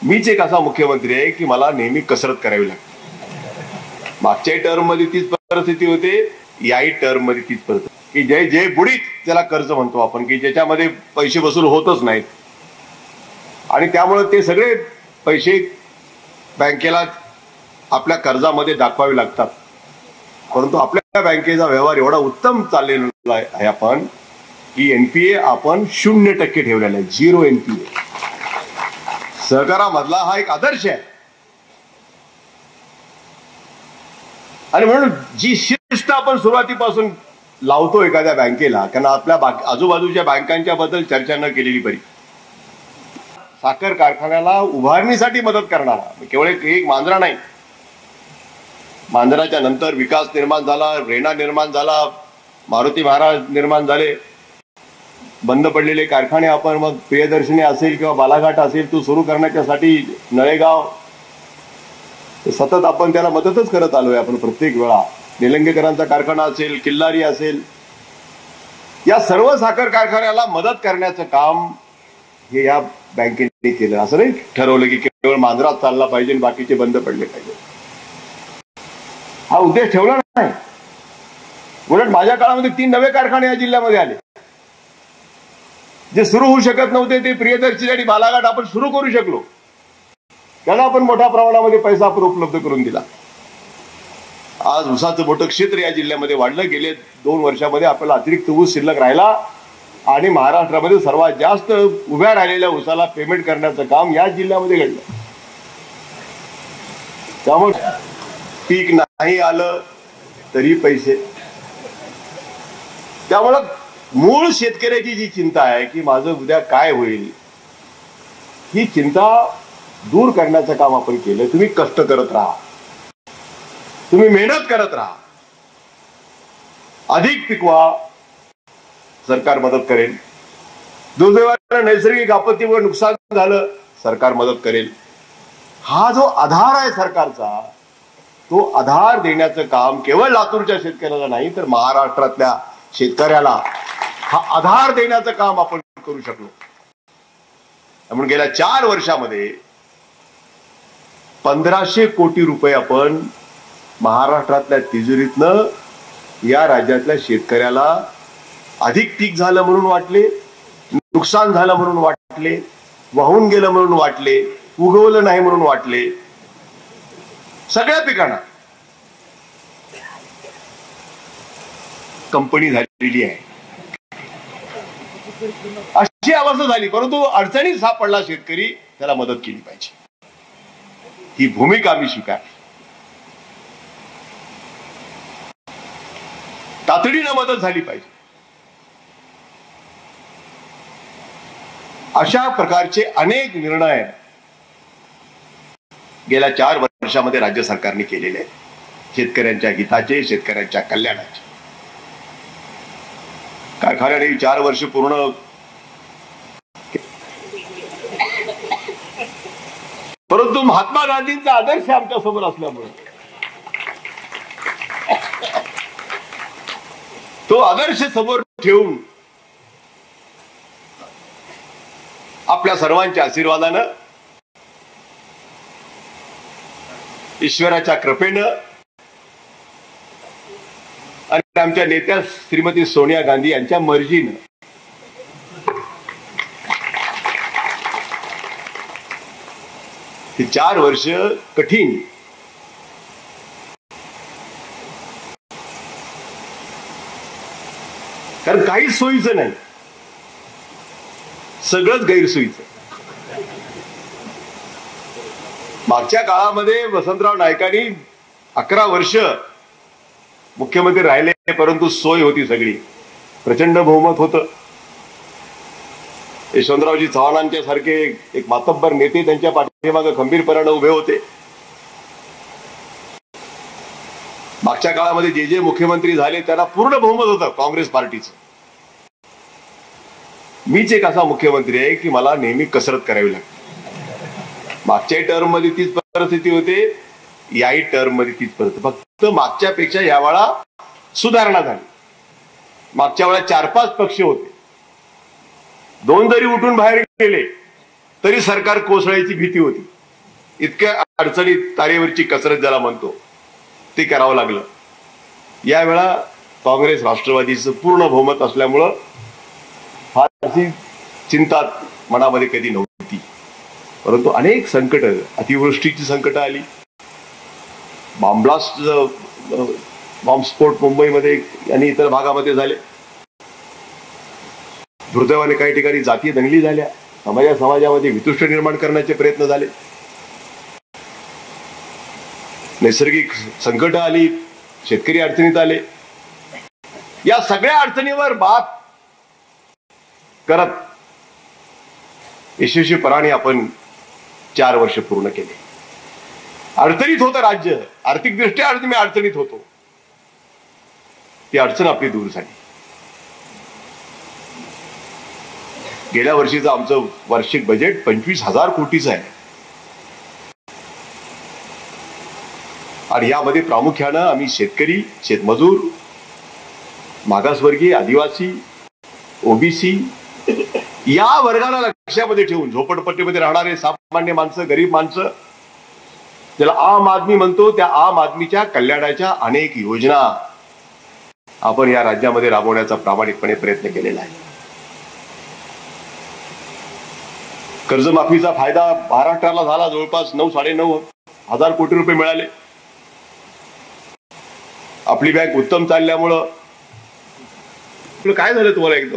मीच एक असा मुख्यमंत्री आहे की मला नेहमी कसरत करावी लागते. मागच्या टर्म मध्ये तीच परिस्थिती होते, याही टर्म मध्ये तीच परिस्थिती की जे बुडीत त्याला कर्ज म्हणतो आपण, की ज्याच्यामध्ये पैसे वसूल होतच नाहीत आणि त्यामुळे ते सगळे पैसे बँकेला आपल्या कर्जामध्ये दाखवावे लागतात. परंतु आपल्या बँकेचा व्यवहार एवढा उत्तम चाललेला आहे आपण की एनपीए आपण 0% ठेवलेला आहे, 0 एनपीए. सहकारामधला हा एक आदर्श आहे. आणि म्हणून जी शिस्त आपण सुरुवातीपासून लावतो एखाद्या बँकेला, कारण आपल्या आजूबाजूच्या बँकांच्या बद्दल चर्चा न केलेली बरी. साखर कारखान्याला उभारणीसाठी मदत करणारा केवळ एक मांजरा नाही, मांजराच्या नंतर विकास निर्माण झाला, रेणा निर्माण झाला, मारुती महाराज निर्माण झाले, बंद पडलेले कारखाने आपण मग प्रियदर्शनी असेल किंवा बालाघाट असेल तो सुरू करण्यासाठी नळेगाव, सतत आपण त्याला मदतच करत आलोय आपण प्रत्येक वेळा. निलंगेकरांचा कारखाना असेल, किल्लारी असेल, या सर्व साखर कारखान्याला मदत करण्याचं काम हे या बँकेने केलं. असं नाही ठरवलं की केवळ मांजरात चालला पाहिजे आणि बाकीचे बंद पडले पाहिजे, हा उद्देश ठेवला नाही. उलट माझ्या काळामध्ये 3 नवे कारखाने या जिल्ह्यामध्ये आले. जे सुरू होऊ शकत नव्हते ते प्रियदर्शनी आणि बालाघाट आपण सुरू करू शकलो. त्याला आपण मोठ्या प्रमाणामध्ये पैसा आपण उपलब्ध करून दिला. आज ऊसाचं मोठं क्षेत्र या जिल्ह्यामध्ये वाढलं. गेले 2 वर्षामध्ये आपल्याला अतिरिक्त ऊस शिल्लक राहिला आणि महाराष्ट्रामध्ये सर्वात जास्त उभ्या राहिलेल्या ऊसाला पेमेंट करण्याचं काम या जिल्ह्यामध्ये घडलं. त्यामुळे पीक नाही आलं तरी पैसे. त्यामुळं मूळ शेतकऱ्याची जी चिंता आहे की माझं उद्या काय होईल, ही चिंता दूर करण्याचं काम आपण केलं. तुम्ही कष्ट करत राहा, तुम्ही मेहनत करत राहा, अधिक पिकवा, सरकार मदत करेल. दुर्दैवाने नैसर्गिक आपत्तीमुळे नुकसान झालं, सरकार मदत करेल. हा जो आधार आहे सरकारचा, तो आधार देण्याचं काम केवळ लातूरच्या शेतकऱ्याला नाही तर महाराष्ट्रातल्या शेतकऱ्याला हा आधार देण्याचं काम आपण करू शकलो. म्हणून गेल्या 4 वर्षामध्ये 1500 कोटी रुपये आपण महाराष्ट्रातल्या तिजोरीतनं या राज्यातल्या शेतकऱ्याला अधिक पीक झालं म्हणून वाटले, नुकसान झालं म्हणून वाटले, वाहून गेलं म्हणून वाटले, उगवलं नाही म्हणून वाटले, सगळ्या पिकांना कंपनी झालेली आहे. अशी अवस्था झाली. परंतु अडचणीत सापडला शेतकरी, त्याला मदत केली पाहिजे, ही भूमिका मी स्वीकार. तातडीनं मदत झाली पाहिजे. अशा प्रकारचे अनेक निर्णय गेल्या 4 वर्षामध्ये राज्य सरकारने केलेले आहेत, शेतकऱ्यांच्या हिताचे, शेतकऱ्यांच्या कल्याणाचे. कारखान्याने 4 वर्ष पूर्ण परंतु महात्मा गांधींचा आदर्श आमच्या समोर असल्यामुळे तो आदर्श समोर ठेवून आपल्या सर्वांच्या आशीर्वादानं, ईश्वराच्या कृपेनं आणि आमच्या नेत्या श्रीमती सोनिया गांधी यांच्या मर्जीनं ही 4 वर्ष कठीण, कारण काहीच सोयीचं नाही, सगळंच गैरसोयीचं. मागच्या काळामध्ये वसंतराव नाईकांनी 11 वर्ष मुख्यमंत्री राहिले, परंतु सोय होती सगळी, प्रचंड बहुमत होतं. यशवंतरावजी चव्हाणांच्या सारखे एक मातब्बर नेते त्यांच्या पाठीमागे खंबीरपणाने उभे होते. मागच्या काळामध्ये जे मुख्यमंत्री झाले त्यांना पूर्ण बहुमत होतं काँग्रेस पार्टीचं. मीच एक असा मुख्यमंत्री आहे की मला नेहमी कसरत करावी लागते. मागच्या टर्म मध्ये तीच परिस्थिती होते, याही टर्म मध्ये तीच परिस्थिती, फक्त मागच्या पेक्षा यावेळा सुधारणा झाली. मागच्या वेळा 4-5 पक्ष होते, 2 जरी उठून बाहेर गेले तरी सरकार कोसळायची भीती होती. इतक्या अडचणीत तारेवरची कसरत ज्याला म्हणतो ते करावं लागलं. यावेळा काँग्रेस राष्ट्रवादीचं पूर्ण बहुमत असल्यामुळं फारशी चिंता मनामध्ये कधी नव्हती. परंतु अनेक संकट, अतिवृष्टीची संकट आली, बॉम्बस्फोट मुंबईमध्ये आणि इतर भागामध्ये झाले, दुर्दैवाने काही ठिकाणी जातीय दंगली झाल्या, समाजामध्ये वितुष्ट निर्माण करण्याचे प्रयत्न झाले, नैसर्गिक संकट आली, शेतकरी अडचणीत आले. या सगळ्या अडचणीवर मात करत यशस्वीपणाने आपण 4 वर्ष पूर्ण केले. अडचणीत होतं राज्य, आर्थिकदृष्ट्या मी अडचणीत होतो, ती अडचण आपली दूर झाली. गेल्या वर्षीचं आमचं वार्षिक बजेट 25,000 कोटीचं आहे आणि यामध्ये प्रामुख्यानं आम्ही शेतकरी, शेतमजूर, मागासवर्गीय, आदिवासी, ओबीसी या वर्गाला लक्षामध्ये ठेवून झोपडपट्टीमध्ये राहणारे सामान्य माणसं, गरीब माणसं, ज्याला आम आदमी म्हणतो, त्या आम आदमीच्या कल्याणाच्या अनेक योजना आपण या राज्यामध्ये राबवण्याचा प्रामाणिकपणे प्रयत्न केलेला आहे. कर्जमाफीचा फायदा महाराष्ट्राला झाला, जवळपास 9-9.5 हजार कोटी रुपये मिळाले. आपली बँक उत्तम चालल्यामुळं काय झालं तुम्हाला एकदम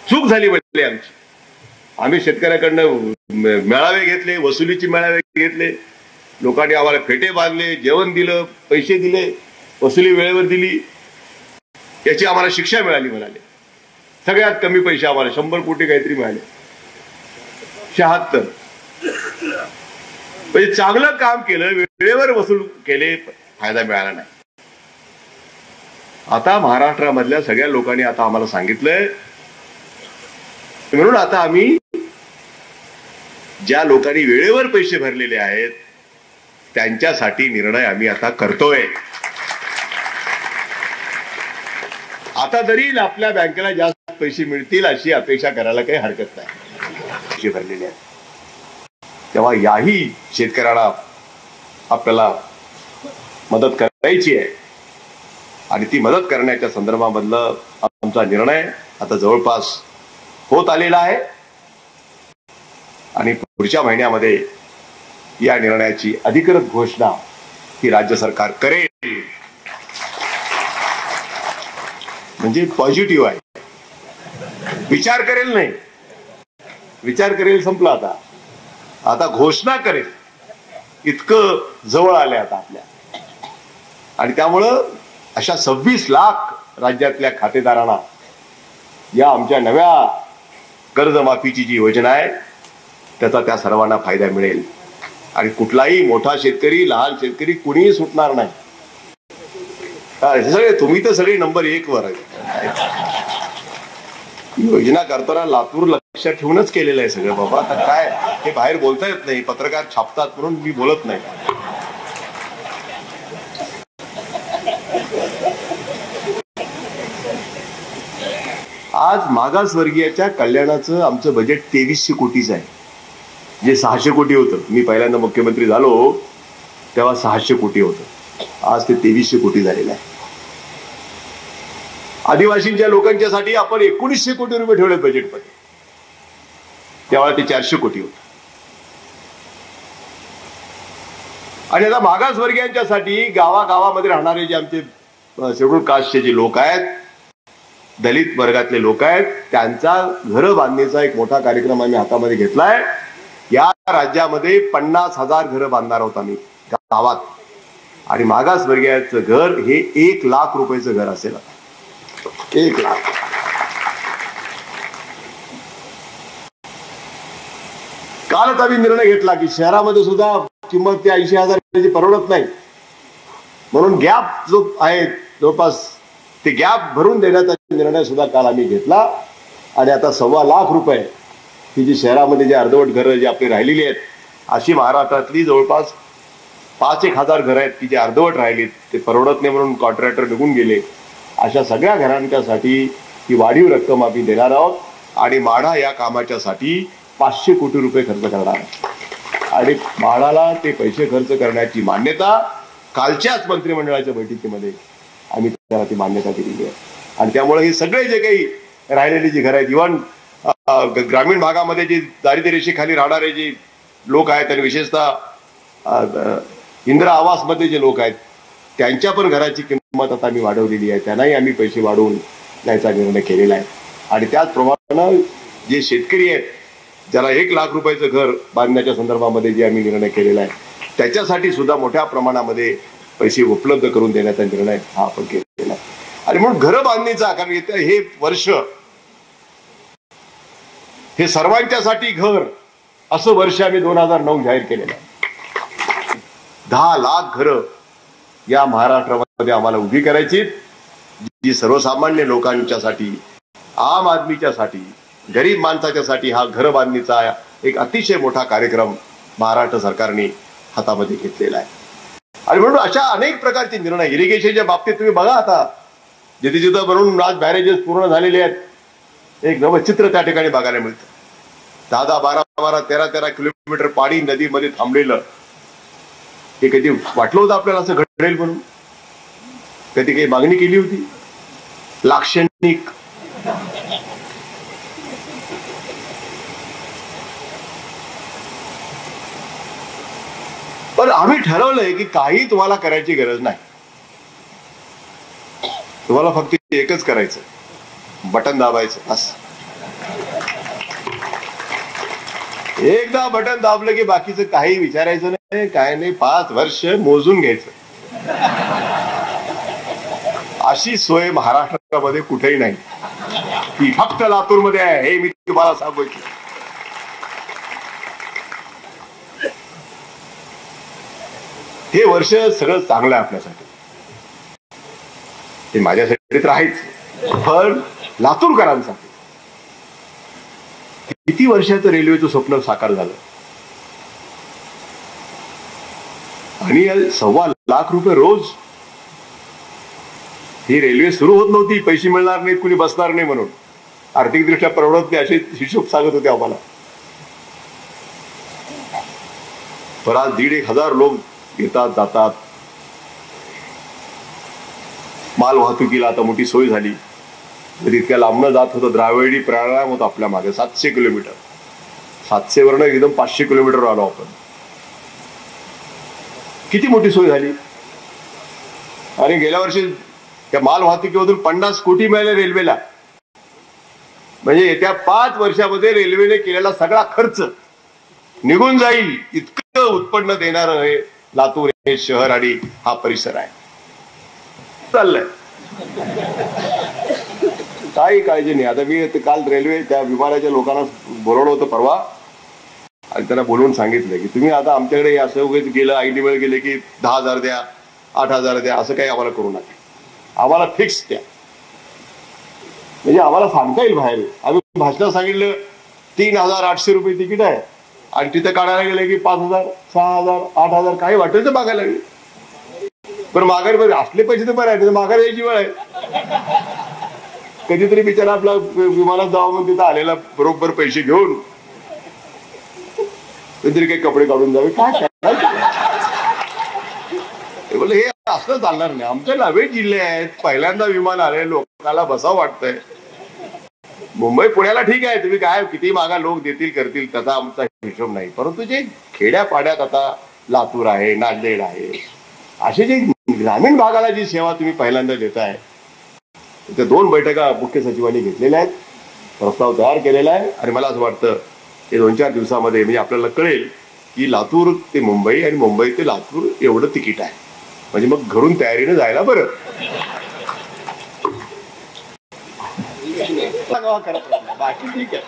चूक झाली म्हटली आमची. आम्ही शेतकऱ्याकडनं मेळावे घेतले, वसुलीचे मेळावे घेतले, लोकांनी आम्हाला फेटे बांधले, जेवण दिलं, पैसे दिले, वसुली वेळेवर दिली, याची आम्हाला शिक्षा मिळाली म्हणाले. सगळ्यात कमी पैसे आम्हाला 100 कोटी काहीतरी मिळाले. 76 म्हणजे चांगलं काम केलं, वेळेवर वसूल केले, फायदा मिळाला नाही. आता महाराष्ट्रामधल्या सगळ्या लोकांनी आता आम्हाला सांगितलंय, म्हणून आता आम्ही ज्या लोकांनी वेळेवर पैसे भरलेले आहेत त्यांच्यासाठी निर्णय आम्ही आता करतोय. आता जरी आपल्या बँकेला जास्त पैसे मिळतील अशी अपेक्षा करायला काही हरकत नाही. पैसे भरलेले आहेत तेव्हा याही शेतकऱ्याला आपल्याला मदत करायची आहे आणि ती मदत करण्याच्या संदर्भामधलं आमचा निर्णय आता जवळपास होत आलेला आहे आणि पुढच्या महिन्यामध्ये या निर्णयाची अधिकृत घोषणा ही राज्य सरकार करेल. म्हणजे पॉझिटिव्ह आहे. विचार करेल नाही, विचार करेल संपला. आता घोषणा करेल इतकं जवळ आलंय आता आपल्या. आणि त्यामुळं अशा 26 लाख राज्यातल्या खातेदारांना या आमच्या नव्या कर्जमाफीची जी योजना आहे त्याचा त्या सर्वांना फायदा मिळेल आणि कुठलाही मोठा शेतकरी, लहान शेतकरी कुणीही सुटणार नाही. सगळे तुम्ही तर सगळे नंबर 1 वर योजना करताना लातूर लक्षात ठेवूनच केलेलं आहे सगळं बाबा. आता काय हे बाहेर बोलता येत नाही, पत्रकार छापतात म्हणून मी बोलत नाही. आज मागासवर्गीयाच्या कल्याणाचं आमचं बजेट 2300 कोटीचं आहे, जे 600 कोटी होतं. मी पहिल्यांदा मुख्यमंत्री झालो तेव्हा 600 कोटी होतं, आज ते 2300 कोटी झालेलं आहे. आदिवासींच्या लोकांच्यासाठी आपण 1900 कोटी रुपये ठेवलेत बजेटमध्ये, त्यावेळेला ते 400 कोटी होतं. आणि आता मागासवर्गीयांच्यासाठी गावागावामध्ये राहणारे जे आमचे शेड्यूल कास्टचे जे लोक आहेत, दलित वर्गातले लोक आहेत, त्यांचा घरं बांधण्याचा एक मोठा कार्यक्रम आम्ही हातामध्ये घेतलाय. या राज्यामध्ये 50,000 घरं बांधणार आहोत आम्ही गावात आणि मागासवर्गीयाचं घर हे 1 लाख रुपयाचं घर असेल. 1 लाख. कालच आम्ही निर्णय घेतला की शहरामध्ये सुद्धा किंमत त्या 80,000 परवडत नाही, म्हणून गॅप जो आहे जवळपास ते गॅप भरून देण्याचा निर्णय सुद्धा काल आम्ही घेतला. आणि आता 1.25 लाख रुपये ही जी शहरामध्ये जे अर्धवट घरं जी आपली राहिलेली आहेत, अशी महाराष्ट्रातली जवळपास 5-1 हजार घरं आहेत की जे अर्धवट राहिलीत, ते परवडत नाही म्हणून कॉन्ट्रॅक्टर निघून गेले. अशा सगळ्या घरांच्यासाठी ही वाढीव रक्कम आम्ही देणार आहोत आणि माढा या कामाच्यासाठी 500 कोटी रुपये खर्च करणार. आणि बाळाला ते पैसे खर्च करण्याची मान्यता कालच्याच मंत्रिमंडळाच्या बैठकीमध्ये आम्ही त्याला ती मान्यता दिलेली आहे. आणि त्यामुळे हे सगळे जे काही राहिलेली जी घरं आहेत, इव्हन ग्रामीण भागामध्ये जी दारिद्र्य रेषेखाली राहणारे जे लोक आहेत आणि विशेषतः इंदिरा आवासमध्ये जे लोक आहेत त्यांच्या पण घराची किंमत आता आम्ही वाढवलेली आहे. त्यांनाही आम्ही पैसे वाढवून द्यायचा निर्णय केलेला आहे. आणि त्याचप्रमाणे जे शेतकरी आहेत ज्याला 1 लाख रुपयाचं घर बांधण्याच्या संदर्भामध्ये जे आम्ही निर्णय केलेला आहे त्याच्यासाठी सुद्धा मोठ्या प्रमाणामध्ये पैसे उपलब्ध करून देण्याचा निर्णय हा आपण केलेला आहे. आणि म्हणून घरं बांधणीचा, कारण हे वर्ष हे सर्वांच्यासाठी घर असं वर्ष आम्ही 2009 जाहीर केलेलं आहे. 10 लाख घरं या महाराष्ट्रामध्ये आम्हाला उभी करायची, जी सर्वसामान्य लोकांच्यासाठी, आम आदमीच्यासाठी, गरीब माणसाच्यासाठी हा घर बांधणीचा एक अतिशय मोठा कार्यक्रम महाराष्ट्र सरकारने हातामध्ये घेतलेला आहे. आणि म्हणून अशा अनेक प्रकारचे निर्णय इरिगेशनच्या बाबतीत तुम्ही बघा, आता जिथे जिथं बनवून आज बॅरेजेस पूर्ण झालेले आहेत, एक नवं चित्र त्या ठिकाणी बघायला मिळतं. 10-10, 12-12, 13-13 किलोमीटर पाणी नदीमध्ये थांबलेलं, हे कधी वाटलं होतं आपल्याला असं घडेल म्हणून? कधी काही मागणी केली होती? लाक्षणिक पण आम्ही ठरवलंय की काही तुम्हाला करायची गरज नाही. तुम्हाला फक्त एकच करायचं, बटन दाबायचं बस. एकदा बटन दाबलं की बाकीचं काही विचारायचं नाही, काय नाही. 5 वर्ष मोजून घ्यायचं. अशी सोय महाराष्ट्रामध्ये कुठेही नाही, ती फक्त लातूरमध्ये आहे. हे मी तुम्हाला सांगू इच्छितो. हे वर्ष सगळं चांगलं आहे आपल्यासाठी, ते माझ्यासाठी तर आहेच, पण लातूरकरांसाठी किती वर्षाचं रेल्वेचं स्वप्न साकार झालं. आणि 1.25 लाख रुपये रोज ही रेल्वे सुरू होत नव्हती. पैसे मिळणार नाहीत, कुणी बसणार नाही म्हणून, आर्थिकदृष्ट्या परवडत नाही असे हिशोब सांगत होते आम्हाला. पण आज 1,500 लोक येतात जातात. माल वाहतुकीला आता मोठी सोय झाली. इतक्या लांबनं जात होतं, द्राविडी प्राणायाम होता आपल्या मागे 700 किलोमीटर. 700 वरनं एकदम 500 किलोमीटर आलो आपण. किती मोठी सोय झाली. आणि गेल्या वर्षी त्या माल वाहतुकीमधून 50 कोटी मिळाले रेल्वेला. म्हणजे येत्या 5 वर्षामध्ये रेल्वेने केलेला सगळा खर्च निघून जाईल, इतकं उत्पन्न देणारं हे लातूर हे शहर आणि हा परिसर आहे. चाललंय, काही काळजी नाही. आता मी काल रेल्वे त्या विमानाच्या लोकांना बोलवलं होतं परवा, आणि त्यांना बोलवून सांगितलं की तुम्ही आता आमच्याकडे असं उगेच गेलं, ऐन वेळ गेले की 10,000 द्या, 8,000 द्या, असं काही आम्हाला करू नका. आम्हाला फिक्स द्या, म्हणजे आम्हाला सांगता येईल बाहेर. आम्ही भाषणात सांगितलं 3,800 रुपये तिकीट आहे, आणि तिथं काढायला गेलं की 5,000, 6,000, 8,000, काही वाटेल तर मागायला लागेल. पण माघारी असले पैसे तर बरं आहे, माघारी यायची वेळ आहे. कधीतरी बिचारा आपला विमानात जावं म्हणून तिथं आलेला बरोबर पैसे घेऊन कधीतरी काही कपडे काढून जावे, काय बोलले. हे असं चालणार नाही. आमचे नवे जिल्हे आहेत, पहिल्यांदा विमान आले, लोकांना बसावं वाटतंय. मुंबई पुण्याला ठीक आहे, तुम्ही काय किती मागा लोक देतील करतील त्याचा आमचा हिशोब नाही. परंतु जे खेड्यापाड्यात आता लातूर आहे, नांदेड आहे, असे जे ग्रामीण भागाला जी सेवा तुम्ही पहिल्यांदा देताय, त्या 2 बैठका मुख्य सचिवांनी घेतलेल्या आहेत, प्रस्ताव तयार केलेला आहे. आणि मला असं वाटतं की 2-4 दिवसामध्ये म्हणजे आपल्याला कळेल की लातूर ते मुंबई आणि मुंबई ते लातूर एवढं तिकीट आहे. म्हणजे मग घरून तयारीने जायला बरं. बाकी ठीक आहे,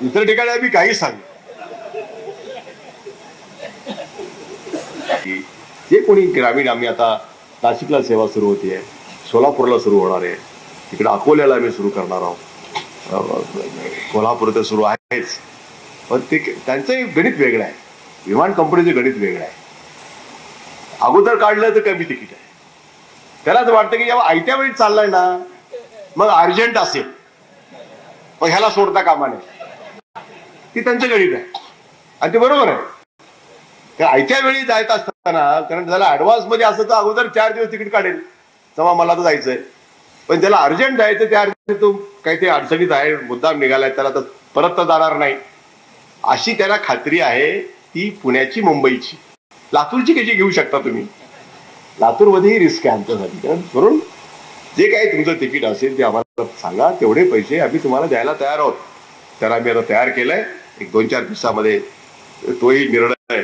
इतर ठिकाणी आम्ही काही सांगू. जे कोणी ग्रामीण, आम्ही आता नाशिकला सेवा सुरू होती आहे, सोलापूरला सुरू होणार आहे, तिकडे अकोल्याला आम्ही सुरू करणार आहोत, कोल्हापूर तर सुरू आहेच. पण ते त्यांचं गणित वेगळं आहे, विमान कंपनीचं गणित वेगळं आहे. अगोदर काढलं तर कमी तिकीट आहे, त्यालाच वाटतं की जेव्हा आयत्या वेळी चाललाय ना, मग अर्जंट असेल, मग ह्याला सोडता कामा नये. ती त्यांचं गणित आहे. आणि ते बरोबर आहे. तर आयत्या वेळी जायचं असताना, कारण त्याला ऍडव्हान्स मध्ये असं तर अगोदर 4 दिवस तिकीट काढेल, तेव्हा मला तर जायचंय. पण त्याला अर्जंट जायचं, त्या तो काही ते अडचणीत आहे, मुद्दाम निघालाय, त्याला तर परत तर जाणार नाही अशी त्याला खात्री आहे. ती पुण्याची, मुंबईची. लातूरची कशी घेऊ शकता तुम्ही? लातूरमध्येही रिस्क आहे आमच्यासाठी. म्हणून जे काही तुमचं तिकीट असेल ते आम्हाला सांगा, तेवढे पैसे आम्ही तुम्हाला द्यायला तयार आहोत. त्याला आम्ही आता तयार केलंय. एक 2-4 दिवसामध्ये तोही निर्णय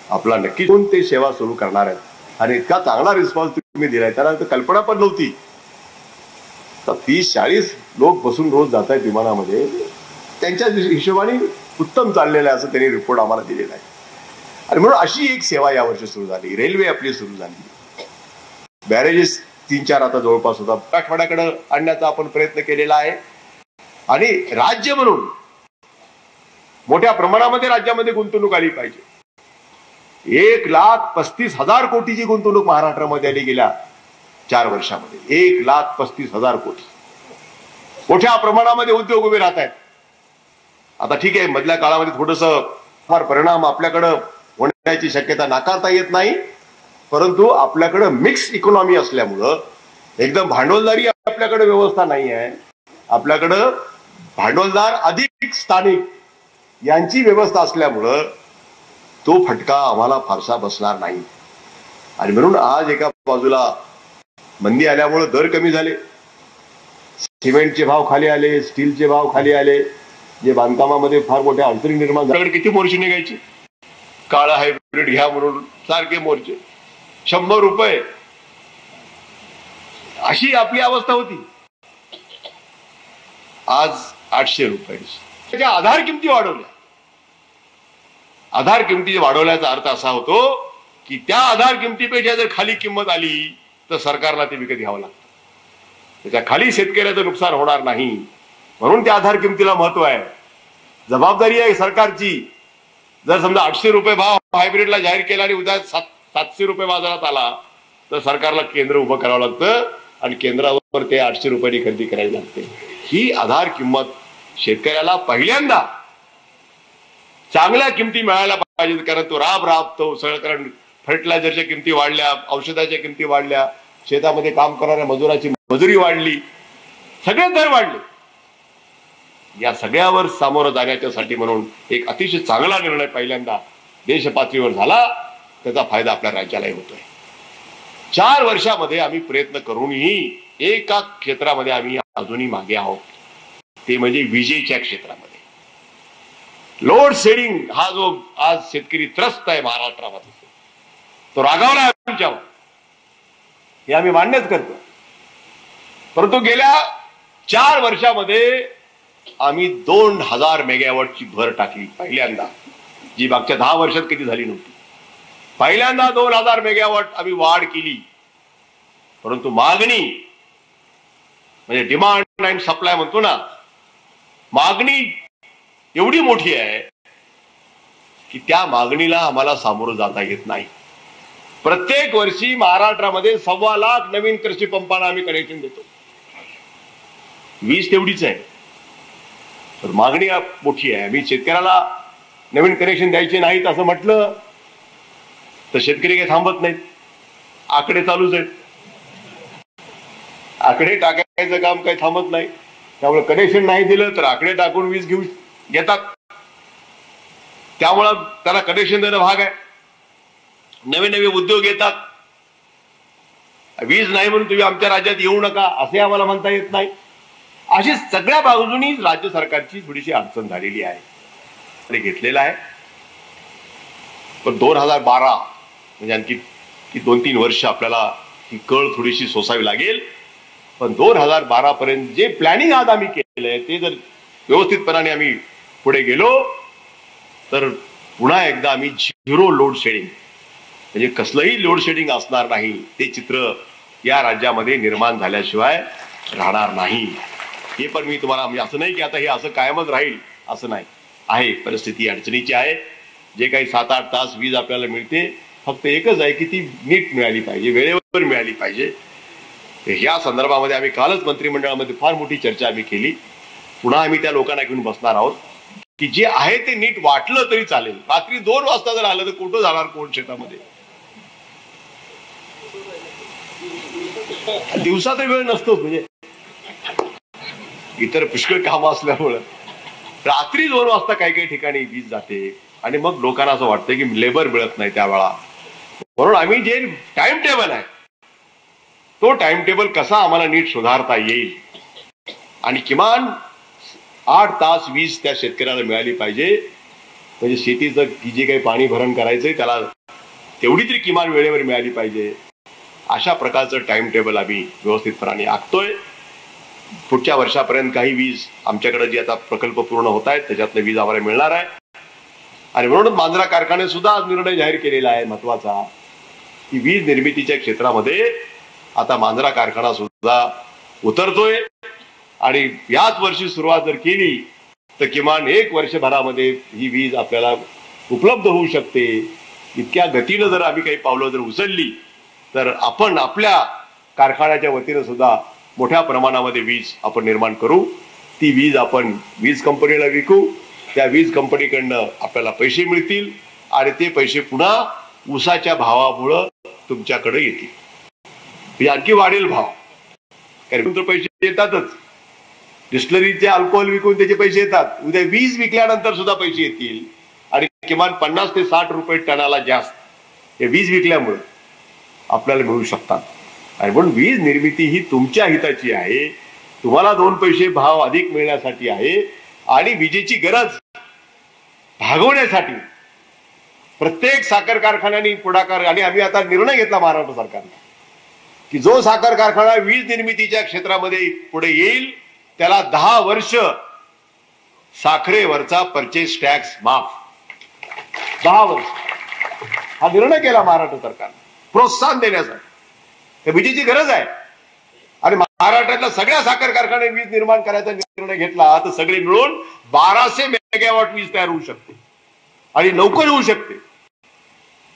आपला नक्की होऊन ते सेवा सुरू करणार आहेत. आणि इतका चांगला रिस्पॉन्स तुम्ही दिलाय, त्याला कल्पना पण नव्हती. तर 30-40 लोक बसून रोज जात आहेत विमानामध्ये. त्यांच्या हिशोबाने उत्तम चाललेलं आहे असं त्यांनी रिपोर्ट आम्हाला दिलेला आहे. आणि म्हणून अशी एक सेवा यावर्षी सुरू झाली. रेल्वे आपली सुरू झाली. बॅरेजेस 3-4 आता जवळपास होता, मराठवाड्याकडे आणण्याचा आपण प्रयत्न केलेला आहे. आणि राज्य म्हणून मोठ्या प्रमाणामध्ये राज्यामध्ये गुंतवणूक आली पाहिजे. 1,35,000 कोटीची गुंतवणूक महाराष्ट्रामध्ये आली गेल्या 4 वर्षामध्ये. 1,35,000 कोटी. मोठ्या प्रमाणामध्ये उद्योग उभे राहत आहेत. आता ठीक आहे, मधल्या काळामध्ये थोडंसं फार परिणाम आपल्याकडं होण्याची शक्यता नाकारता येत नाही. परंतु आपल्याकडं मिक्स इकॉनॉमी असल्यामुळं, एकदम भांडवलदारी आपल्याकडे व्यवस्था नाही आहे. आपल्याकडं भांडवलदार अधिक स्थानिक यांची व्यवस्था असल्यामुळं तो फटका आम्हाला फारसा बसणार नाही. आणि म्हणून आज एका बाजूला मंदी आल्यामुळे दर कमी झाले, सिमेंटचे भाव खाली आले, स्टीलचे भाव खाली आले, जे बांधकामामध्ये फार मोठ्या अडचणी निर्माण झाल्या. किती मोर्चे निघायचे, काळा हायब्रिड घ्या म्हणून सारखे मोर्चे, 100 रुपये अशी आपली अवस्था होती. आज 800 रुपये. त्याच्या आधार किमती वाढवल्या. आधार किमती वाढवल्याचा अर्थ असा होतो की त्या आधार किमतीपेक्षा जर खाली किंमत आली तर सरकारला ते विकत घ्यावं लागतं. त्याच्या खाली शेतकऱ्याचं नुकसान होणार नाही, म्हणून त्या आधार किमतीला महत्व आहे. जबाबदारी आहे सरकारची. जर समजा 800 रुपये भाव हायब्रिडला जाहीर केला आणि उद्या 700 रुपये बाजारात आला तर सरकारला केंद्र उभं करावं लागतं आणि केंद्रावर ते 800 रुपयांनी खरेदी करावी लागते. ही आधार किंमत शेतकऱ्याला पहिल्यांदा चांगल्या किमती मिळायला पाहिजेत. कारण तो राबतो सगळं. कारण फर्टिलायझरच्या किमती वाढल्या, औषधाच्या किमती वाढल्या, शेतामध्ये काम करणाऱ्या मजुराची मजुरी वाढली, सगळे दर वाढले. या सगळ्यावर सामोरं जाण्याच्यासाठी म्हणून एक अतिशय चांगला निर्णय पहिल्यांदा देश पातळीवर झाला. त्याचा फायदा आपल्या राज्यालाही होतोय. 4 वर्षामध्ये आम्ही प्रयत्न करूनही एका क्षेत्रामध्ये आम्ही अजूनही मागे आहोत. ते म्हणजे विजेच्या क्षेत्रामध्ये. लोड शेडिंग हा जो आज शेतकरी त्रस्त आहे महाराष्ट्रामध्ये, तो रागावला आमच्यावर, हे आम्ही मान्यच करतो. परंतु गेल्या 4 वर्षामध्ये आम्ही 2000 मेगावॉटची भर टाकली पहिल्यांदा, जी मागच्या 10 वर्षात कधी झाली नव्हती. पहिल्यांदा 2000 मेगावॉट आम्ही वाढ केली. परंतु मागणी म्हणजे डिमांड अँड सप्लाय म्हणतो ना, मागणी एवढी मोठी आहे की त्या मागणीला आम्हाला सामोरं जाता येत नाही. प्रत्येक वर्षी महाराष्ट्रामध्ये 1.25 लाख नवीन कृषी पंपांना आम्ही कनेक्शन देतो. वीज तेवढीच आहे, तर मागणी मोठी आहे. आम्ही शेतकऱ्याला नवीन कनेक्शन द्यायचे नाहीत असं म्हटलं तर शेतकरी काही थांबत नाहीत. आकडे चालूच आहेत. आकडे टाकायचं काम काही थांबत नाही. त्यामुळे कनेक्शन नाही दिलं तर आकडे टाकून वीज घेतात. त्यामुळं त्याला कनेक्शन देणं भाग आहे. नवे नवे उद्योग येतात. वीज नाही म्हणून तुम्ही आमच्या राज्यात येऊ नका असे आम्हाला म्हणता येत नाही. अशी सगळ्या बाजूनी राज्य सरकारची थोडीशी अडचण झालेली आहे. घेतलेला आहे. पण 2012 म्हणजे आणखी 2-3 वर्ष आपल्याला ही कळ थोडीशी सोसावी लागेल. पण 2012 पर्यंत जे प्लॅनिंग आज आम्ही केलंय ते जर व्यवस्थितपणाने आम्ही पुढे गेलो तर पुन्हा एकदा आम्ही 0 लोड शेडिंग म्हणजे कसलंही लोड शेडिंग असणार नाही, ते चित्र या राज्यामध्ये निर्माण झाल्याशिवाय राहणार नाही. हे पण मी तुम्हाला, म्हणजे असं नाही की आता हे असं कायमच राहील असं नाही आहे. परिस्थिती अडचणीची आहे. जे काही 7-8 तास वीज आपल्याला मिळते, फक्त एकच आहे की ती नीट मिळाली पाहिजे, वेळेवर मिळाली पाहिजे. या संदर्भामध्ये आम्ही कालच मंत्रिमंडळामध्ये फार मोठी चर्चा आम्ही केली. पुन्हा आम्ही त्या लोकांना घेऊन बसणार आहोत. की जे आहे ते नीट वाटलं तरी चालेल. रात्री 2 वाजता जर आलं तर कुठं जाणार कोण शेतामध्ये? दिवसा तर वेळ नसतोच, म्हणजे इतर पुष्कळ कामं असल्यामुळं रात्री 2 वाजता काही काही ठिकाणी वीज जाते आणि मग लोकांना असं वाटतं की लेबर मिळत नाही त्यावेळा. म्हणून आम्ही जे टाइम टेबल आहे तो टाइम टेबल कसा आम्हाला नीट सुधारता येईल आणि किमान 8 तास वीज त्या शेतकऱ्याला मिळाली पाहिजे, म्हणजे शेतीचं जे काही पाणी भरण करायचंय त्याला तेवढी तरी किमान वेळेवर मिळाली पाहिजे. अशा प्रकारचं टाइम टेबल आम्ही व्यवस्थितपणे आखतोय. पुढच्या वर्षापर्यंत काही वीज आमच्याकडे जे आता प्रकल्प पूर्ण होत आहेत त्याच्यातलं वीज आम्हाला मिळणार आहे. आणि म्हणून मांजरा कारखाने सुद्धा आज निर्णय जाहीर केलेला आहे महत्वाचा, की वीज निर्मितीच्या क्षेत्रामध्ये आता मांजरा कारखाना सुद्धा उतरतोय आणि याच वर्षी सुरुवात जर केली तर किमान 1 वर्षभरामध्ये ही वीज आपल्याला उपलब्ध होऊ शकते. इतक्या गतीनं जर आम्ही काही पावलं जर उचलली तर आपण आपल्या कारखान्याच्या वतीनं सुद्धा मोठ्या प्रमाणामध्ये वीज आपण निर्माण करू. ती वीज आपण वीज कंपनीला विकू, त्या वीज कंपनीकडनं आपल्याला पैसे मिळतील आणि ते पैसे पुन्हा ऊसाच्या भावामुळं तुमच्याकडे येतील. म्हणजे आणखी वाढेल भाव, कारण तर पैसे येतातच. डिस्टलरीचे अल्कोहोल विकून त्याचे पैसे येतात, उद्या वीज विकल्यानंतर सुद्धा पैसे येतील आणि किमान 50 ते 60 रुपये टनाला जास्त हे वीज विकल्यामुळे आपल्याला मिळू शकतात. आणि म्हणून वीज निर्मिती ही तुमच्या हिताची आहे, तुम्हाला 2 पैसे भाव अधिक मिळण्यासाठी आहे आणि विजेची गरज भागवण्यासाठी प्रत्येक साखर कारखान्याने पुढाकार. आणि आम्ही आता निर्णय घेतला महाराष्ट्र सरकारने की जो साखर कारखाना वीज निर्मितीच्या क्षेत्रामध्ये पुढे येईल त्याला 10 वर्ष साखरेवरचा परचेस टॅक्स माफ. 10 वर्ष हा निर्णय केला महाराष्ट्र सरकारने प्रोत्साहन देण्यासाठी. विजेची गरज आहे आणि महाराष्ट्रातल्या सगळ्या साखर कारखाने वीज निर्माण करायचा निर्णय घेतला तर सगळे मिळून 1200 मेगावॉट वीज तयार होऊ शकते आणि लवकर होऊ शकते.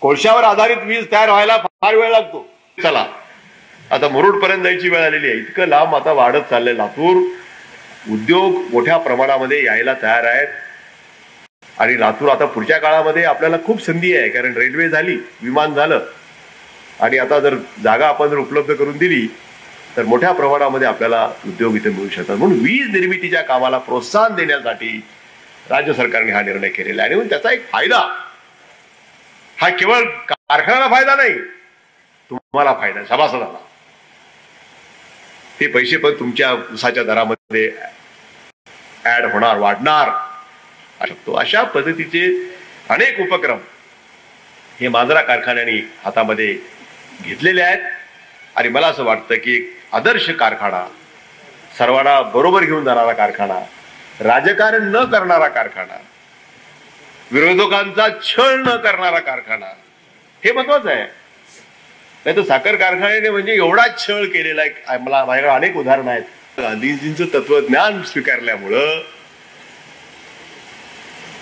कोळशावर आधारित वीज तयार व्हायला फार वेळ लागतो. चला आता मुरुड पर्यंत जायची वेळ आलेली आहे. इतकं लांब आता वाढत चाललंय लातूर. उद्योग मोठ्या प्रमाणामध्ये यायला तयार आहेत आणि लातूर आता पुढच्या काळामध्ये आपल्याला खूप संधी आहे, कारण रेल्वे झाली, विमान झालं आणि आता जर जागा आपण जर उपलब्ध करून दिली तर मोठ्या प्रमाणामध्ये आपल्याला उद्योग इथे मिळू शकतात. म्हणून वीज निर्मितीच्या कामाला प्रोत्साहन देण्यासाठी राज्य सरकारने हा निर्णय केलेला आहे. आणि त्याचा एक फायदा हा केवळ कारखान्याला फायदा नाही, तुम्हाला फायदा आहे, सभासदाला. ते पैसे पण तुमच्या ऊसाच्या दरामध्ये ऍड होणार, वाढणार शकतो. अशा पद्धतीचे अनेक उपक्रम हे मांजरा कारखान्याने हातामध्ये घेतलेले आहेत आणि मला असं वाटतं की आदर्श कारखाना, सर्वांना बरोबर घेऊन जाणारा कारखाना, राजकारण न करणारा कारखाना, विरोधकांचा छळ न करणारा कारखाना हे महत्वाचं आहे. नाही तर साखर कारखान्याने म्हणजे एवढा छळ केलेला आहे. मला माझ्याकडे अनेक उदाहरणं आहेत. गांधीजींचं तत्वज्ञान स्वीकारल्यामुळं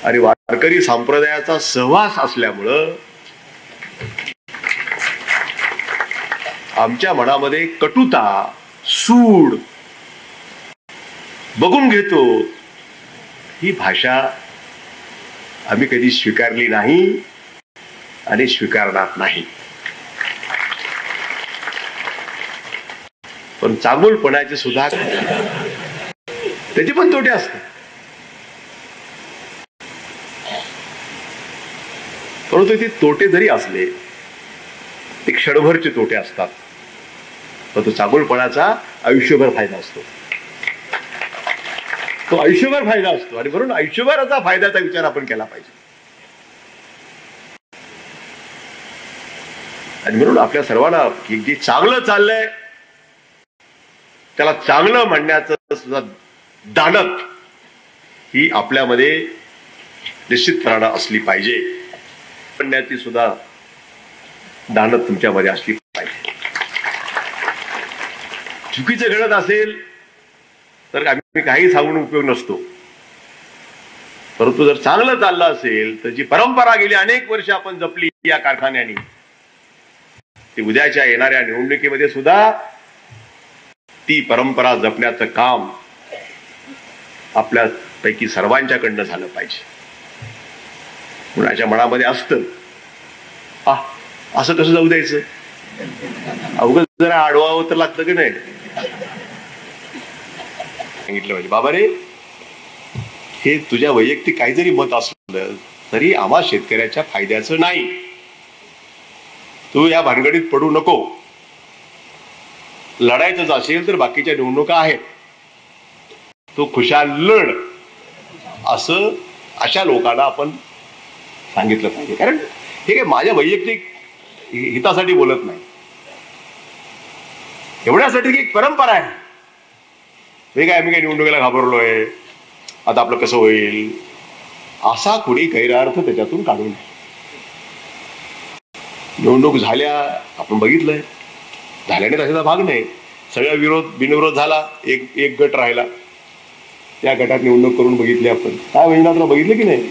आणि वारकरी संप्रदायाचा सहवास असल्यामुळं आमच्या मनामध्ये कटुता, सूड, बघून घेतो ही भाषा आम्ही कधी स्वीकारली नाही आणि स्वीकारणार नाही. पण चांगुलपणाचे सुद्धा त्याचे पण तोटे असतात. परंतु ते तोटे जरी असले ते क्षणभरचे तोटे असतात, पण तो चांगुलपणाचा आयुष्यभर फायदा असतो. तो आयुष्यभर फायदा असतो आणि म्हणून आयुष्यभराचा फायद्याचा विचार आपण केला पाहिजे. आणि म्हणून आपल्या सर्वांना जे चांगलं चाललंय त्याला चांगलं म्हणण्याचं सुद्धा दानत ही आपल्यामध्ये निश्चितपणाने असली पाहिजे. म्हणण्याची सुद्धा दानत तुमच्यामध्ये असली पाहिजे. चुकीचं घडत असेल तर आम्ही काही सांगून उपयोग नसतो, परंतु जर चांगलं चाललं असेल तर जी परंपरा गेली अनेक वर्ष आपण जपली या कारखान्याने, ती उद्याच्या येणाऱ्या निवडणुकीमध्ये सुद्धा ती परंपरा जपण्याचं काम आपल्या पैकी सर्वांच्याकडनं झालं पाहिजे. कुणाच्या मनामध्ये असतं असं कसं जाऊ द्यायचं, अवघड जरा आडवावं तर लागतं की नाही. सांगितलं पाहिजे बाबा रे, हे तुझ्या वैयक्तिक काही जरी मत असलं तरी आम्हा शेतकऱ्याच्या फायद्याचं नाही. तू या भानगडीत पडू नको. लढायचंच असेल तर बाकीच्या निवडणुका आहेत, तो खुशाल लढ, असं अशा लोकांना आपण सांगितलं पाहिजे. कारण हे काय माझ्या वैयक्तिक हितासाठी बोलत नाही, एवढ्यासाठी की एक परंपरा आहे. हे काय आम्ही काय निवडणुकीला घाबरलोय, आता आपलं कसं होईल, असा कुणी गैरअर्थ त्याच्यातून काढू नये. निवडणूक झाल्या, आपण बघितलंय, झाल्याने त्याचा भाग नाही. सगळा बिनविरोध झाला, एक गट राहिला, त्या गटात निवडणूक करून बघितली आपण. काय वैजनाथराव बघितलं की नाही.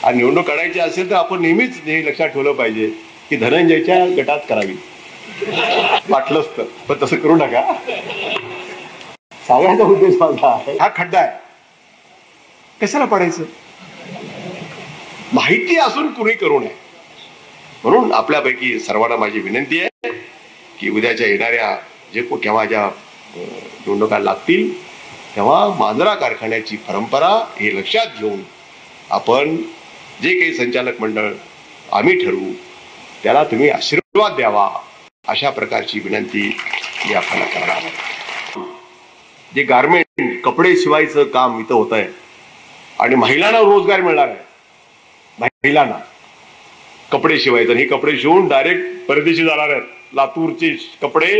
आणि निवडणूक काढायची असेल तर आपण नेहमीच हे लक्षात ठेवलं पाहिजे की धनंजयच्या गटात करावी, वाटलंच तर, पण तसं करू नका. सांगायचा उद्देश माझा हा खड्डा आहे, कशाला पडायचं, माहिती असून कुणी करू नये. म्हणून आपल्यापैकी सर्वांना माझी विनंती आहे की उद्याच्या येणाऱ्या केव्हा ज्या निवडणुका लागतील तेव्हा मांजरा कारखान्याची परंपरा हे लक्षात घेऊन आपण जे काही संचालक मंडळ आम्ही ठरवू त्याला तुम्ही आशीर्वाद द्यावा, अशा प्रकारची विनंती मी आपल्याला करणार. जे गारमेंट कपडे शिवायचं काम इथं होत आहे आणि महिलांना रोजगार मिळणार आहे, महिलांना कपडे शिवायचं, हे कपडे शिवून डायरेक्ट परदेशी जाणार आहेत. लातूरचे कपडे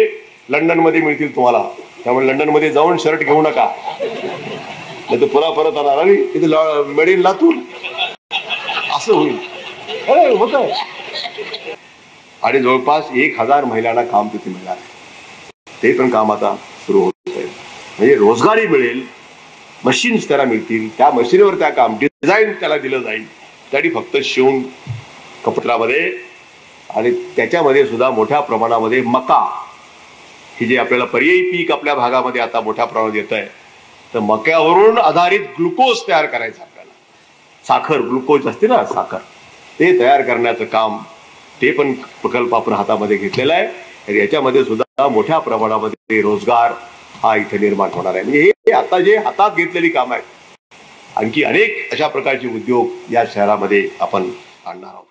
लंडन मध्ये मिळतील तुम्हाला, त्यामुळे लंडन मध्ये जाऊन शर्ट घेऊ नका, नाही तर पुन्हा परत आणणार आणि इथे मेड इन लातूर असं होईल. होत आहे. आणि जवळपास 1000 महिलांना काम तिथे मिळणार आहे. ते पण काम आता सुरू होत आहे. म्हणजे रोजगारी मिळेल, मशीन्स त्याला मिळतील, त्या मशीनवर त्या काम डिझाईन त्याला दिलं जाईल. त्यासाठी फक्त शिवून कपड्यामध्ये, आणि त्याच्यामध्ये सुद्धा मोठ्या प्रमाणामध्ये मका, हे जे आपल्याला पर्यायी पीक आपल्या भागामध्ये आता मोठ्या प्रमाणात येत आहे, तर मक्यावरून आधारित ग्लुकोज तयार करायचं आपल्याला. साखर, ग्लुकोज असते ना साखर, ते तयार करण्याचं काम, ते पण प्रकल्प आपण हातामध्ये घेतलेला आहे. तर याच्यामध्ये सुद्धा मोठ्या प्रमाणामध्ये रोजगार हा इथे निर्माण होणार आहे. म्हणजे हे आता जे हातात घेतलेली कामं आहेत, आणखी अनेक अशा प्रकारचे उद्योग या शहरामध्ये आपण आणणार आहोत.